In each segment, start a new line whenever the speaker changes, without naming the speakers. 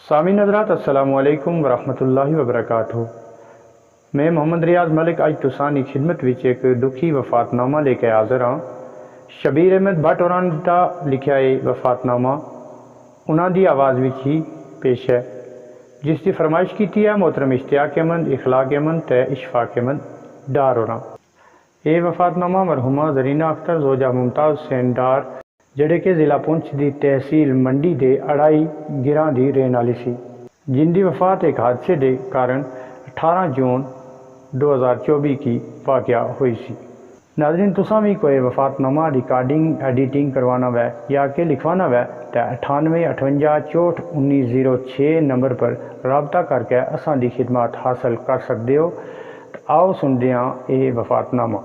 सामीन हज़रात अस्सलामु अलैकुम वरहमतुल्लाहि वबरकातुहू। मैं मोहम्मद रियाज मलिक अज तुसानी खिदमत विच एक दुखी वफातनामा लेके हाज़िर हाँ। शबीर अहमद भट्ट होरां दा लिखिया ये वफातनामा उन्हां दी आवाज़ विच ही पेश है, जिसकी फरमाइश की है मोहतरम इश्तियाक अहमद, इखलाक अहमद ते इशफाक अहमद डार होरां। ये वफातनामा मरहुमा जरीना अख्तर जोजा मुमताज़ हुसैन डार जड़े के ज़िला पुंछ की तहसील मंडी के अड़ाई गिरां की रहने वाली सी, जिनकी वफात एक हादसे के कारण 18 जून 2024 की वाक़या हुई सी। नाज़रीन, तुसां भी कोई वफातनामा रिकॉर्डिंग एडिटिंग करवाना वै या के लिखवाना वै तो 9858 नंबर पर रबता करके असां दी खिदमत हासिल कर सकते हो। आओ सुनते हैं ये वफातनामा।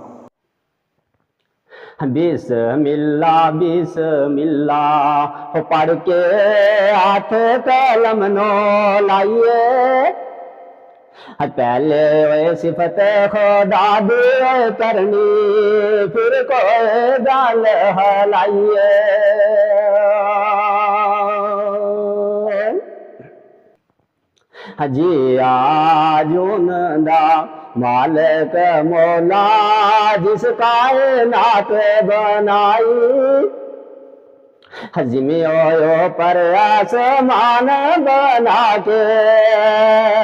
बिस्मिल्लाह बिस्मिल्लाह पढ़ के हाथ कलम नो लाइए, पहले वे सिफत खुदा दी करनी फिर कोई गल हलाइए। जी आजून दा मालिक मौला जिस कायनात बनाई, जिम्मे पर आसमान बना के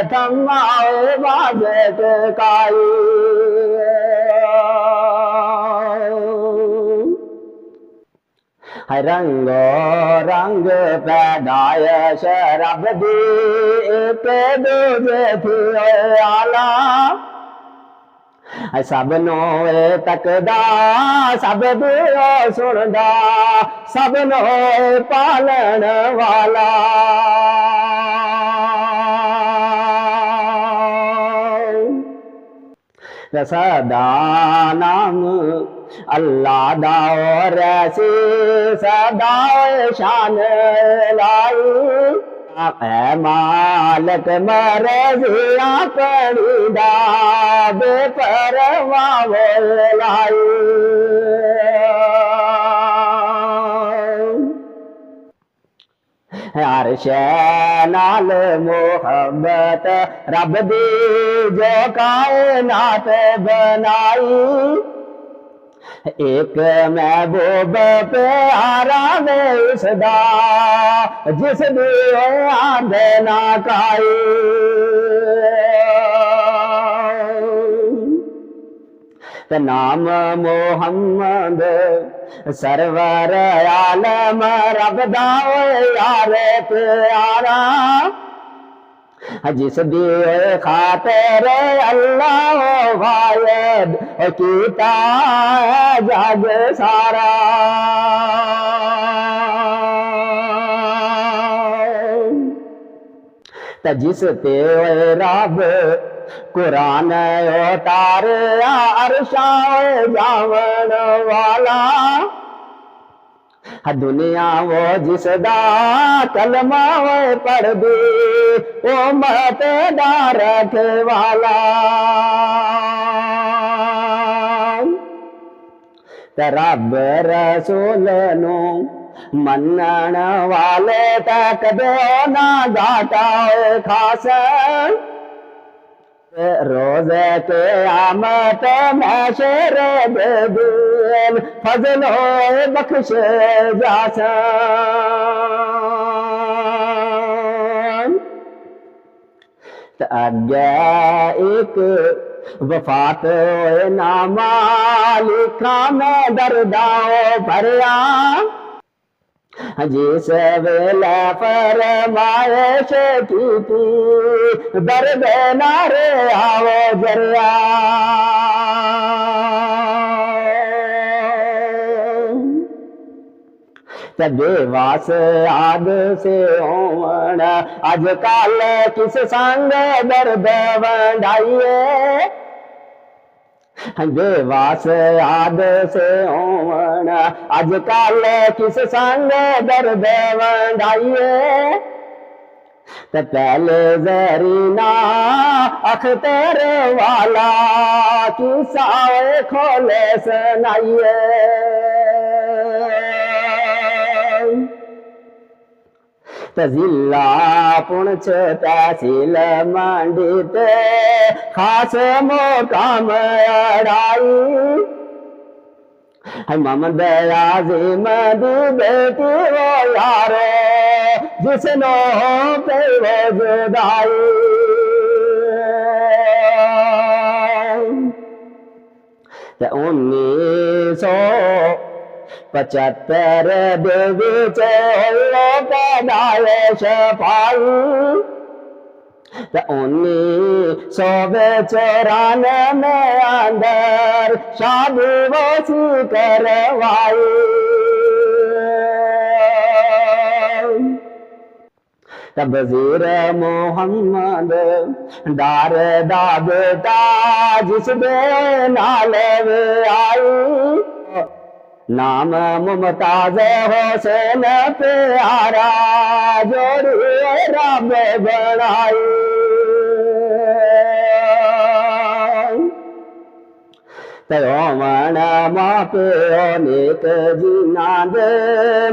थमाए बाजत काई। रंगो रंग पैदाइश रब दी एक दूजे थी आला, सब नो तकदा सब दियो सुनदा सब नो पालन वाला। सदा नाम अल्लाह दा और ऐसी सदा शान लाई, मालिक मरज़िया करीदा बेपरवाह लाई। हर शै नाल मोहब्बत रब दी जो कायनात बनाई, एक महबूब प्यारा ने उसदा जिस दी आंद ना काई। नाम मोहम्मद सरवर आलम रब दा यार प्यारा, जिस दी खातिर अल्लाह वायद कीता जग सारा। जिस ते रब कुरान उतारे अरशा जावन वाला, दुनिया वो जिसदा कलमा पढ़ दे ओ मत डार रखे वाला। रब रसूल नो मनन वाले तक दे ना घाटा खास, रोज के आमत महशर बेदीन फजल हो बख्श जासन। अगे एक वफात नामा लिखा में दर्दाओ भरिया, जिस वेले फरमाइश की दर्द नारे आओ जरिया। बेवास आग से होवन अज कल किस संग दर्द वंडाइए, बेवास आद से होवन अज कल किस संग दर्द वंडाइए। पहले जरीना अख्तर वाला किस्सा खोले सुनाइए। जिल्ला पुंछ तहसील मंडित खास मोकाम अड़ाई मोहम्मद आज़िम दी बेटी वो यारो जिसनो पे वो जुदाई ते 1975 दे विच होया पैदाइश पाई ते 1994 में अंदर शादी वसी करवाई तब वज़ीर मोहम्मद दार दा बेटा जिस दे नाल वे आई नाम मुमताज हुसैन प्यारा जोड़ी रब बनाई तोमण माँ प्यो नेक जीना दे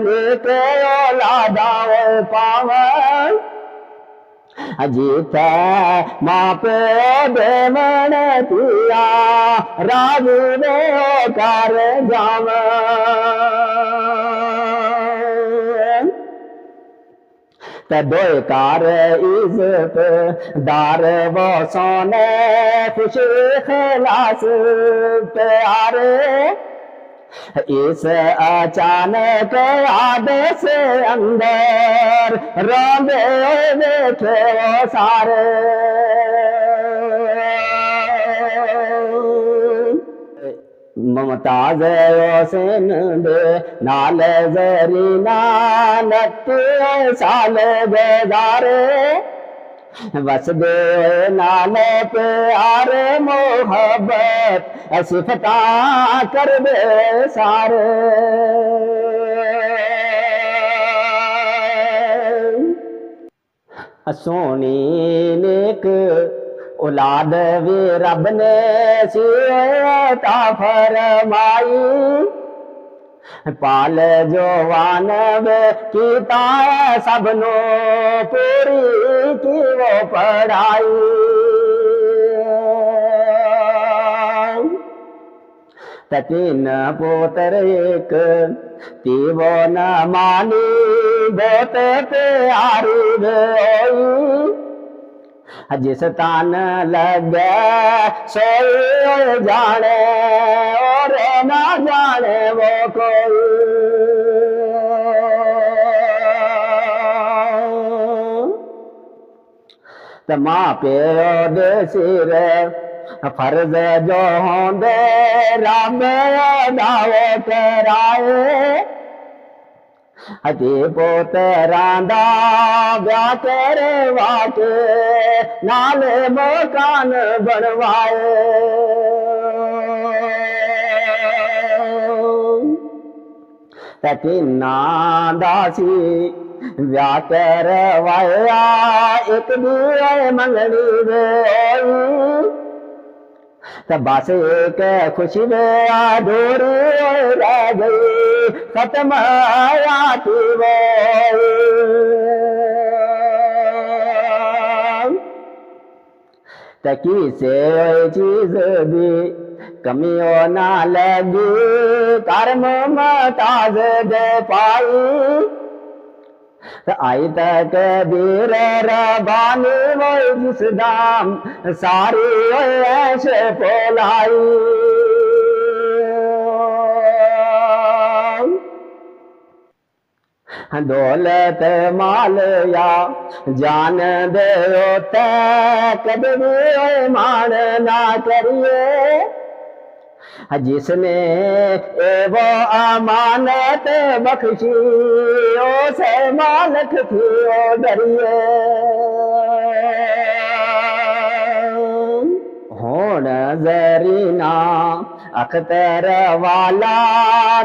नेक औलादा पावन जीत माँ प्यो देवण पिया राज दे कर जावन दो कार इज्जत दार वो सोने खुशी खलास प्यारे इस अचानक याद से अंदर रोंदे देखे वो सारे मुमताज हुसैन दे नाल ज़रीना 29 साल गुज़ारे वसदे नाल प्यार मोहब्बत सिफता कर दे सारे सोनी नेक औलाद वे रब ने सीता फरमाई पाल जवान वे कीता सबनो पूरी की वो पढ़ाई तीन पुत्र एक तीवो न मानी बहुत प्यारी होई जिस तान लगे सोई जाने और ना जाने वो कोई तो माँ प्यो दे सिर फर्ज जो होंदे रब दावे कराए अति पोतरां दा ब्याह करवा के नाले मकान बनवाए तीना दासी ब्याह करवाया एक दिए मंगनी वे बस एक खुशी में अधूरी रह गई खत्म आती वो तकी से चीज भी कमी ना लगी कर्म मताज दे पाई आई तक बीर रबानी वो जिस दाम सारी ऐसे पोलाई दौलत माल या जान दे कभी मान ना करिए जिसने वो अमानत बख्शी उसे मालिक थी ओ डरिए होण ज़रीना अख्तर वाला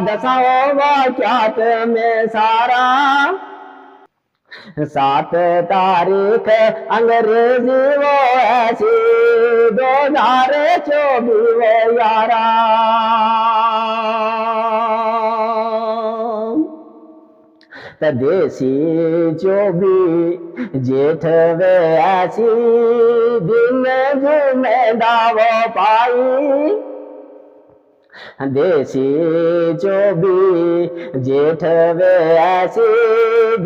दसाओ वाक़यात में सारा 7 तारीख अंग्रेजी वो ऐसी 2024 वो यारा त देसी जो भी जेठ वे ऐसी दिन जुमे दावो पाई देसी जो भी जेठ वे ऐसी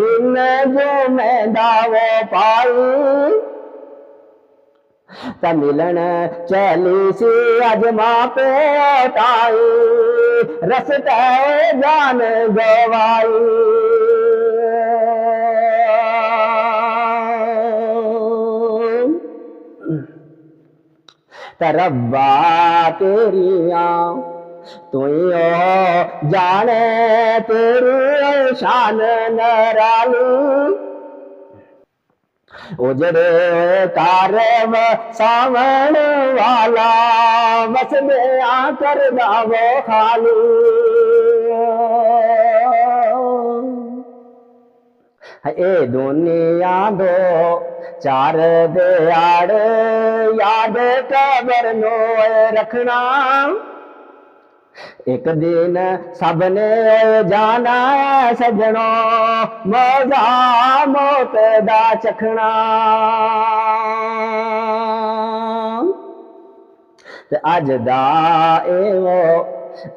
दिन जुमे दावो पाई त मिलन चली सी अज मां पे ताई रस्ते जान गवाई त रब्बा तेरिया तुइयो जाने तेरी शान नराली उजड़े कारव सावण वाला बस दया कर दावो खाली ए दुनिया दो चार दिहाड़ याद कबर नो रखना एक दिन सबने जाना सजनो मौजा मौत दा चखना ते अज दा एवो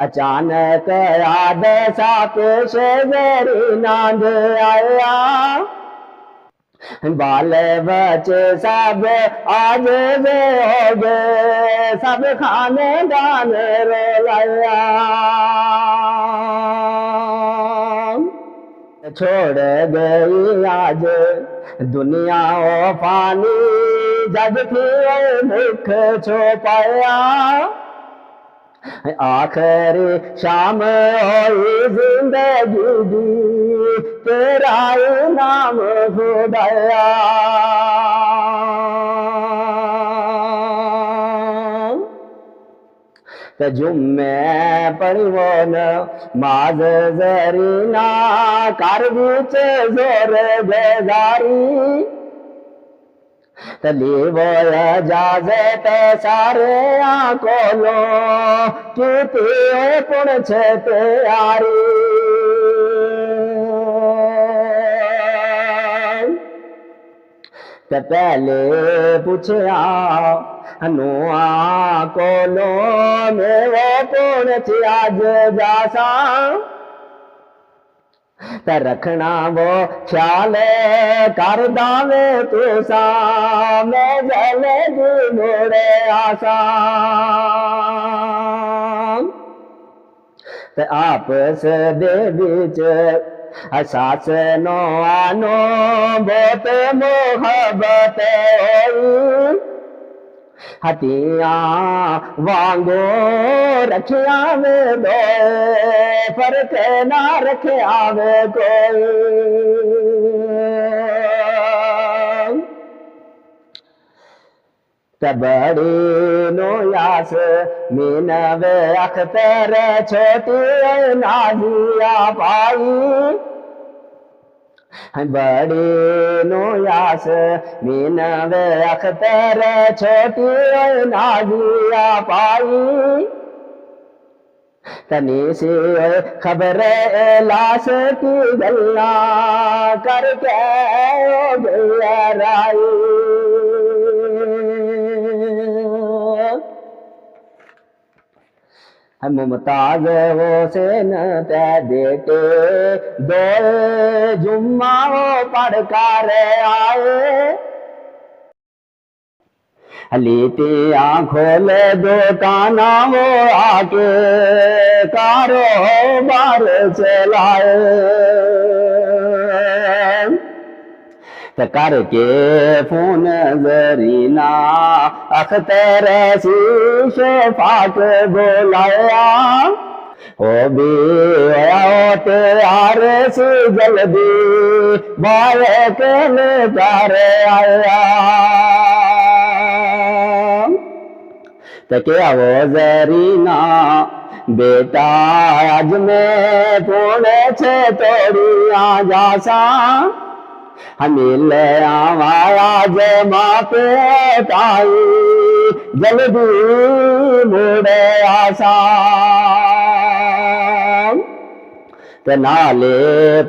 अचानक याद सा पेश मेरी नांद आया बाल बच्चे सब आज वे हो गए सब खानेदान रोलाया छोड़ गई आज दुनिया ओ पानी जग फिर मुख छुपाया आखिरी शाम होई जिंदगी दी तेरा नाम खुदाया ते जुम्मे पढ़वो न माज जरीना कर बीच जोर बेजारी तलीवो इजाजत सारे आकोलो कीती पुण तैयारी ते पहले पूछया नुआ कोलो मेरे पुण आज जासा ते रखना वो ख्याल कर दावे तुसा मैं जले दी मोड़े आसा ते आपस दे विच सास नो आनो बहुत मोहब्बत होई हथियां वांगो रखिया में दो फर्क ना रखिया में कोई बड़ी नो यास मीनवे अख्तर छोटी नाजिया पाई बड़ी नो यास मीनवे अख्तर छोटी नाजिया पाई तनी सी खबर लाश की गल्ला करके राई मुमताज हुसैन ते बेटे दो जुम्मा वो पढ़ कर आए लीती आंखों दो काना वो आके कारोबार चलाए करके फोन जरीना अख्तर शीशे फाट बोलाया ओ भी तैयार सी जल्दी बारे के प्यार आया तो क्या वो जरीना बेटा आज मैं पुणे छे तोड़ी आ जासा हमिल आवाज माँ पे ताई जल्दी मुड़े आसा ते नाले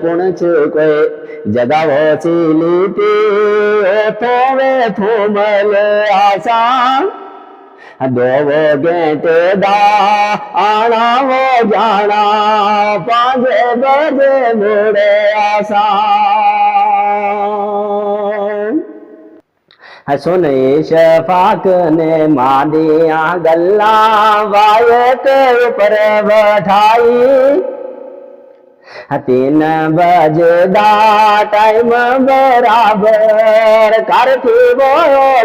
पुंछ कोई जगह वो सीलीटी थोवे थूमल आसान दो वो गेंटे दा आना वो जाना 5 बजे मुड़े आसान सुने शफाक ने मादिया गल्ला वाये के ऊपर बैठाई 3 बजे दा टाइम बराबर कर थी वो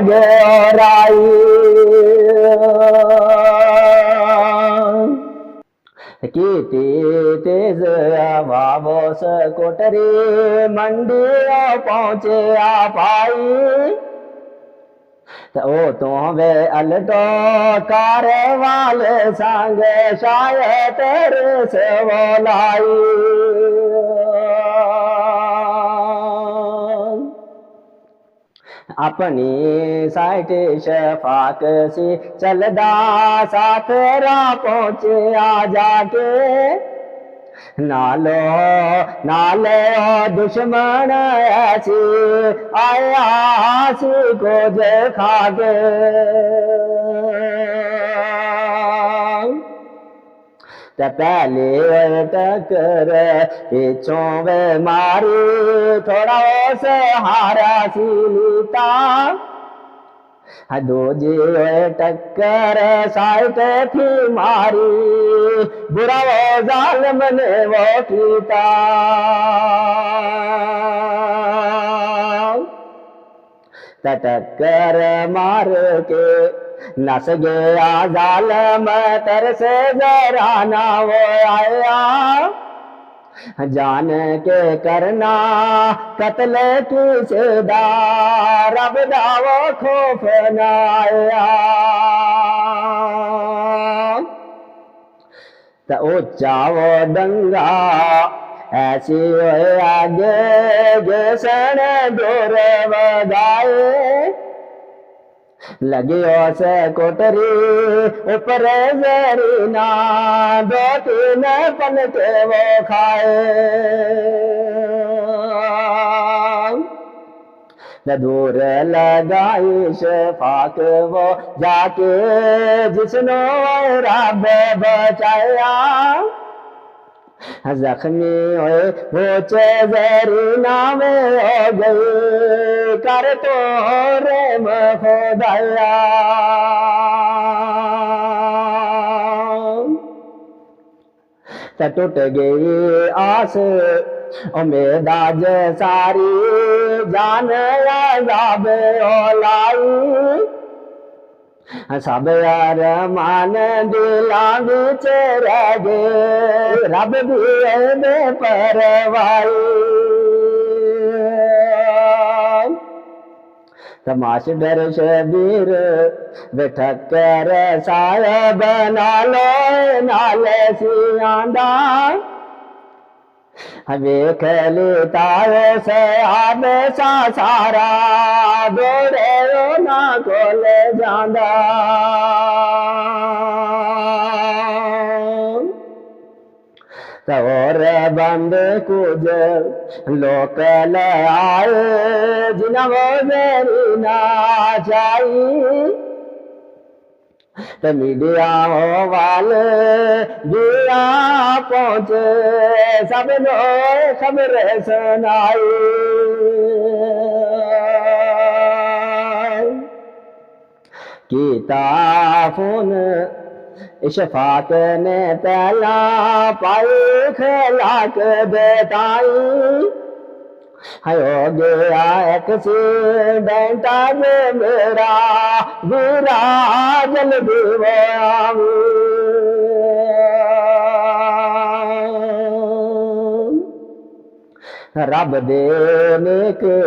गोराई कीती तेज वावस कोटरी मंडिया पहुंचे आ पाई ओ तो वे अलटो कार वाले संग शायद तेरे से बोलाई अपनी साइट शफाक से चलदा साथ रा पहुंचे आ जाके नालो नाले दुश्मन ऐसी आया सी को देखा गे ते पहले टक्कर पिछों वे मारी थोड़ा से हारा सी लीता दूजी टक्कर साइट थी मारी बुरा वो जालिम ने वो कीता टक्कर मार के नस गया जालिम तरसे जरा ना वो आया जान के करना कत्ल की सदा रब दावो खौफ नाया तो ऊंचा वो दंगा ऐसी आगे जैसन दूर बगाए लगियो से कोटरी ऊपर जरीना 2-3 पलटे वो खाए दूर लगाई शफाक वो जाके जिसनो रब बचाया जख्मी हुए वो जरीना में हो गई कर तो रेम खुदाया टूट गई आस उम्मीद आज सारी जान अज़ाब औलाई सब यार मान दिला बिच रह गए रब भी बेपरवाही तमाश डर शबीर बेठकर साहब नालो नाल सियांदा वेख लेता से आब सा सारा दौड़े ना कोल जांदा और बंद कुछ लोक आए जिन्हें वो मेरी ना चाहिए तो मीडिया वाले दिया पहुंचे सब लोग खबर सुनाई कीता फोन शफाक ने पहला पाई खलाक बेटाई हो गया एक्सीडेंट आज मेरा वीरा जल्दी वो रब देने के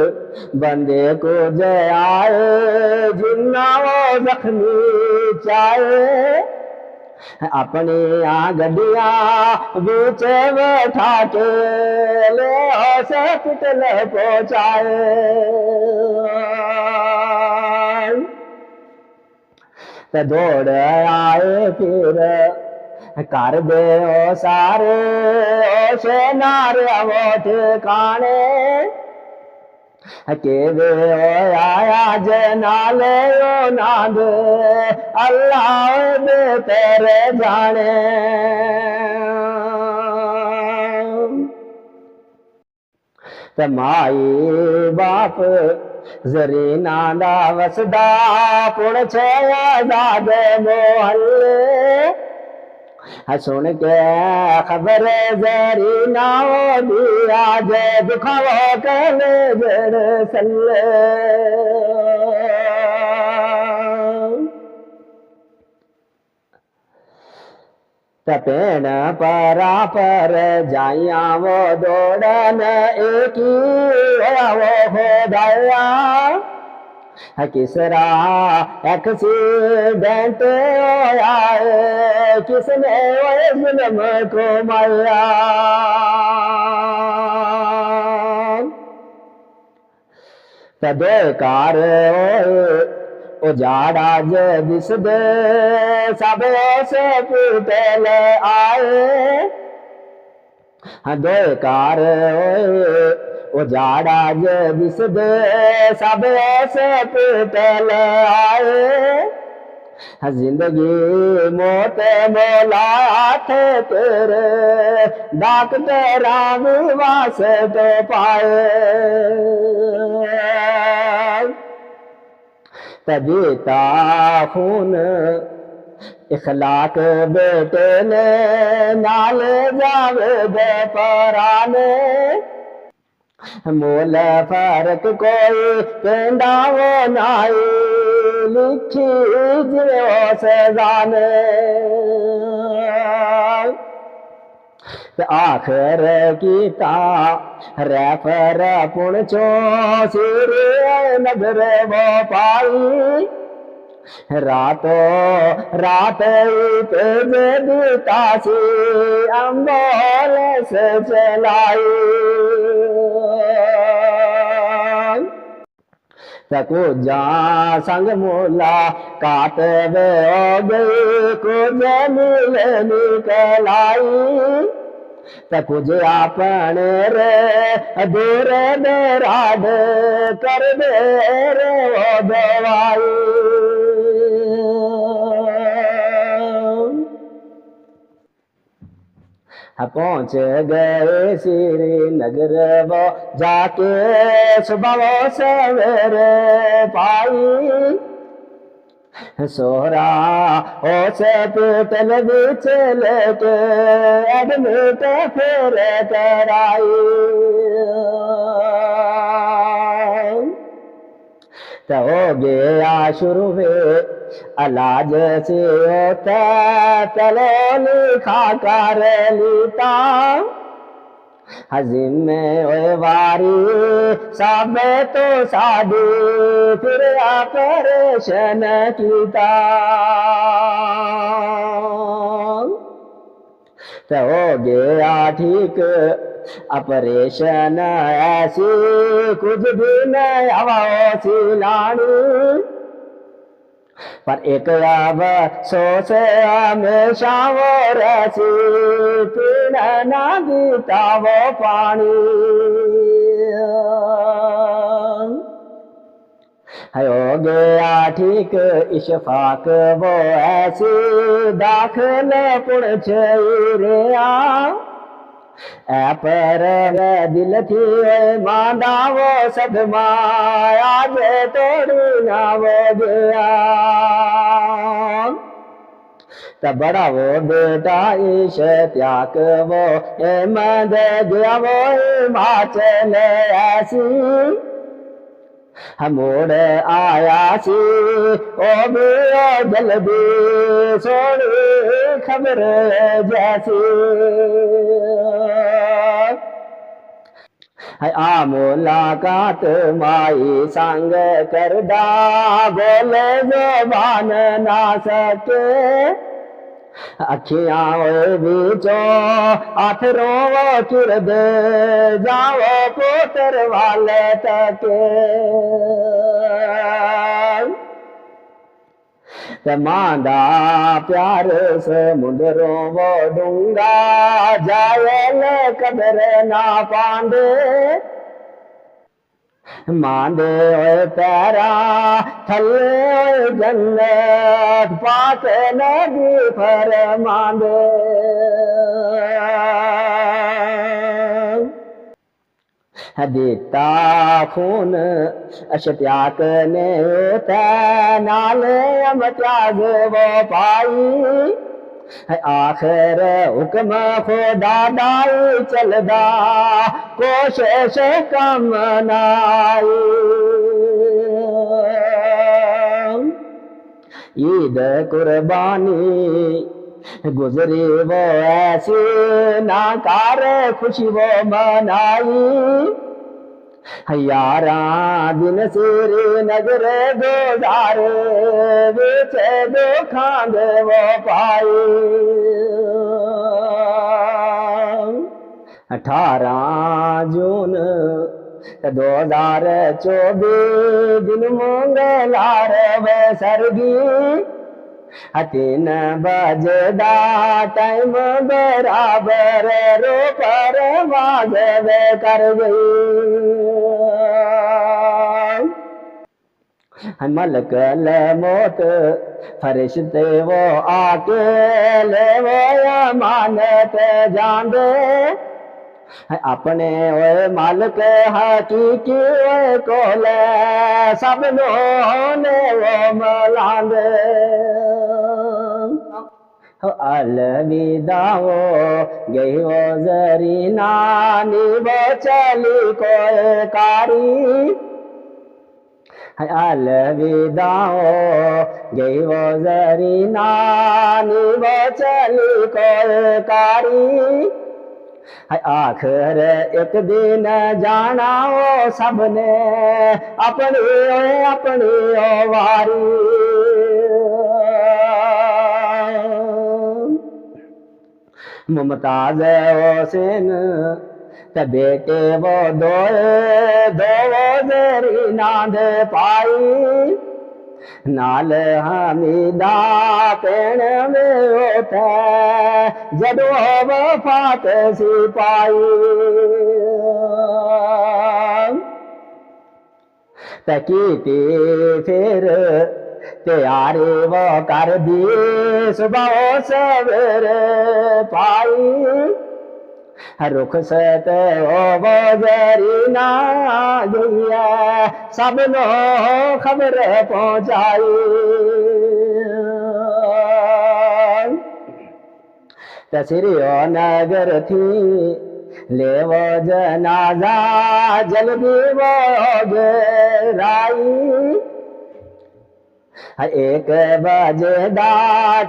बंदे को जय आए जिन्ना वो जख्मी चाहे अपनी गड्डिया बीच बैठा के ले हॉस्पिटल पहुंचाए तो दौड़ आए फिर कर दे ओ सारे ओ शेनार वो ठिकाने के वे ओ आया जनाले ओ नाद अल्लाह दे तेरे जाने ते माई बाप जरीना दा वसदा पुण छे आजाद मोहल्ले सुन के खबर जरीना दिया जे दुखावो कले जड़ सल्ले तपेण परा पर जाइया वो दौड़न एक वो हो दया किसरा एक्सीडेंट होया किसने जुल्म को माया तदेकार उजाड़ा जे दिस दे सब से पुतल आए दो कार उजाड़ा जे दिस दे सब से पुतल आए जिंदगी मौत मोला थे तेरे डॉक्टर विवास तो पाए तबीता खून इखलाक बेटे ने नाल जावेद पराने मोल फर्क कोई पेंडा वो नाई लिखी जियो सजाने आखिर कीता रेफर पुण चो सिर नगर वो पाई रातो रात तेज दीता सी अम्बोलेंस चलाई तकु जा संग मोला काटवे हो गई कुछ मिले निकलाई कुछ अपने रे दूर बेराड कर दे रे वो दवाई पहुंच गए श्रीनगर वो जाके सुबह वो सवेरे पाई सोहरा ओसे पीतल बीच लेके एडमिट फिर कराई तो हो गया शुरू में अलाज से होता चलो लिखा कर लीता हजीम में ओए वारी सब तो साधु फिर ऑपरेशन कीता तो हो गया ठीक ऑपरेशन ऐसी कुछ भी नहीं हवा सी लानी पर एक अब सोच हमेशा वो रसी पीना ना दीता वो पानी हो गया ठीक इशफाक वो ऐसी दाखिल पुण छेरिया ऐ पर दिल थी मांदा वो सदमा आज तोड़ी ना वो गया तब बड़ा वो बेटा इश्तियाक वो मद गया वो हिमाचल ऐसी मोड़ आया सी ओ भी जल्दी सोनी खबर जैसी आ मुलाकात माई संग करदा बोले ज़ुबान ना सके अखियां बीचो आथरों वो चिर दे जाओ पुत्र वाले तके ते मांदा प्यार समुद्रों वो डूंगा जायल कदर ना पांदे मांदे ओए पैरा थले ओए जन्नत पाक नबी फरमांदे दिता खून अशत्याग ने नाले हम त्याग वो पाई आखिर हुक्म खुदा दाई चलदा कोशिश कम नाई ईद कुर्बानी गुजरी वो ऐसी नाकार खुशी वो मनाई यारा दिन सिरी नगर गुजारे बिच दुखां दे वो पाई 18 जून 2024 दिन मंगलार वे सरगी 3 बजे दा टाइम बराबर रो पर वाजब कर गई मलकल मौत फरिश्ते वो आके ले वो अमानत जांदे अपने ओए मालिक हकीकी ओए कोले सब ने वो मलांदे अलविदा वो गई वो जरीना नी वो चली कोई कारी अलविदा हो गई वो जरीना नी वो चली कोई कारी आखिर एक दिन जाना हो सबने अपनी वारी मुमताज हुसैन ते बेटे वो दो जरीना दे पाई नाल हमीदा पेण में होता जदो वफात सिपाही तकीती फिर तैयारी वो कर दी सुबह सवेरे पाई रुखसत वो जरीना गई सब नो खबर पहुंचाई तसरियो नगर थी ले वो जनाजा जल्दी वो गिराई 1 बजे दा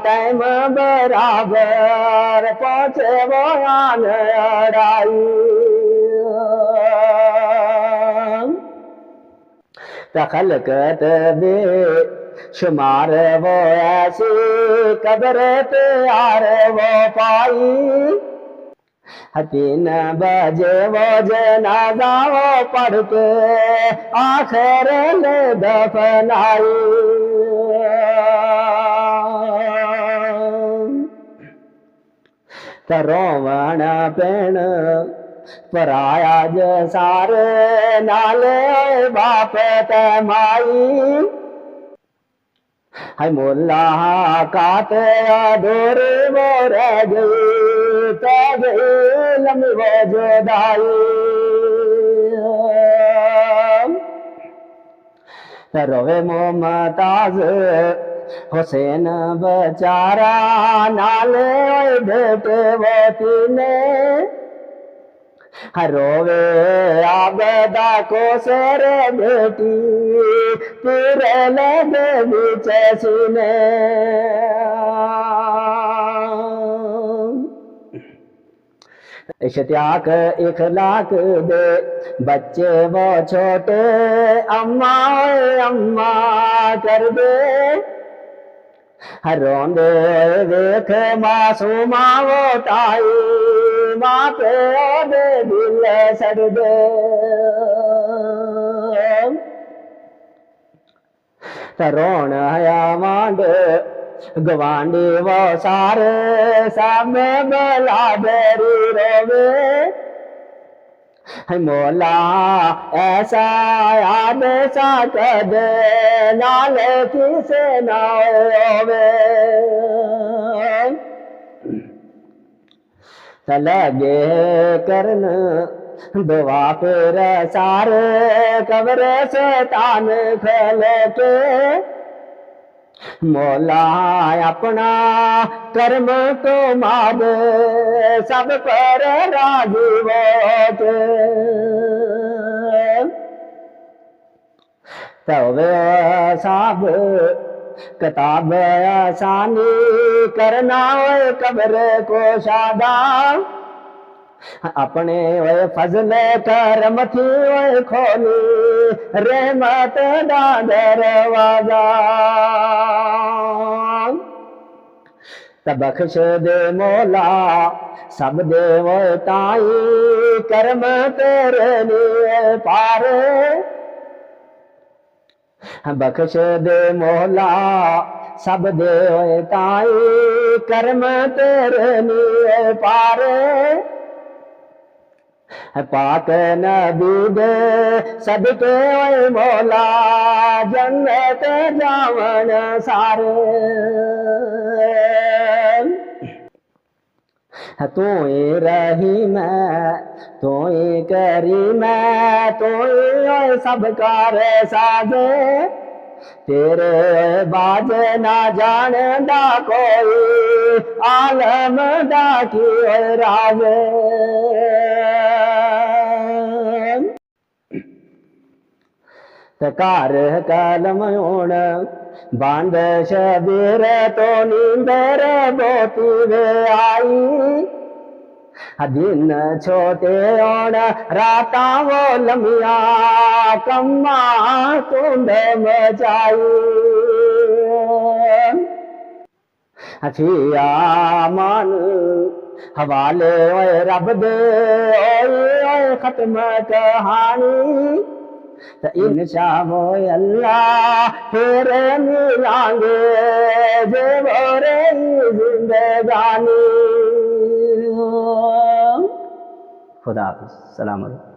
टाइम बराबर पहुंचे वो आन अड़ाई तखलकत बे शुमार वो ऐसी कदर प्यार वो पाई 3 बजे वो जनाजा वो पढ़ के आखिर ले दफनाई रोवण पेण पराया जसार नाले बाप तमाई है मोला कात अधूर वो रह गई लम्बी वो जुदाई रोवे मुमताज हुसैन बेचारा नाले बेटे वो तीने रोवे आबदा को सर बेटी तेरे लगे बीच सीने इश्तियाक इखलाक दे बच्चे वो छोटे अम्मा अम्मा कर दे रोंदे देख मासूमा वो ताई माँ पे दे दिल सड़ दे रोण आया मांड गवांडी वो सारे सब बलादरी रोवे मौला ऐसा याद सा कद नाल किसे ना होवे लगे करन दुआ फिर सारे कब्र से तान खल के मौला अपना कर्म तो माद सब पर राजी होते तवे साब किताब आसानी करना कब्र को शादा अपने वे फजल करम थी वे खोली रहमत दा दरवाजा बख्श दे मौला सब दे वो ताई करम तेरे लिए पारे बख्श दे मौला सब दे ताई कर्म तेरे लिए पारे पाक नबी दे सदके मौला जन्नत जावन सारे तू ही रही मैं तू ही करी मैं तू ही सब कार साजे तेरे बाज ना जानदा कोई आलम दा की राजे कार कलम होण बांध शबीर तो नींदर बोती वे आई दिन छोटे ओण राता वो लमिया कम्मा कुंड मचाई अखिया मन हवाले ओए रब दे ओए खत्म कहानी इंशा वो अल्लाह फिर मिलांगे जे बोरे जिंदगानी खुदा हाफिज़ सलाम अलैकुम।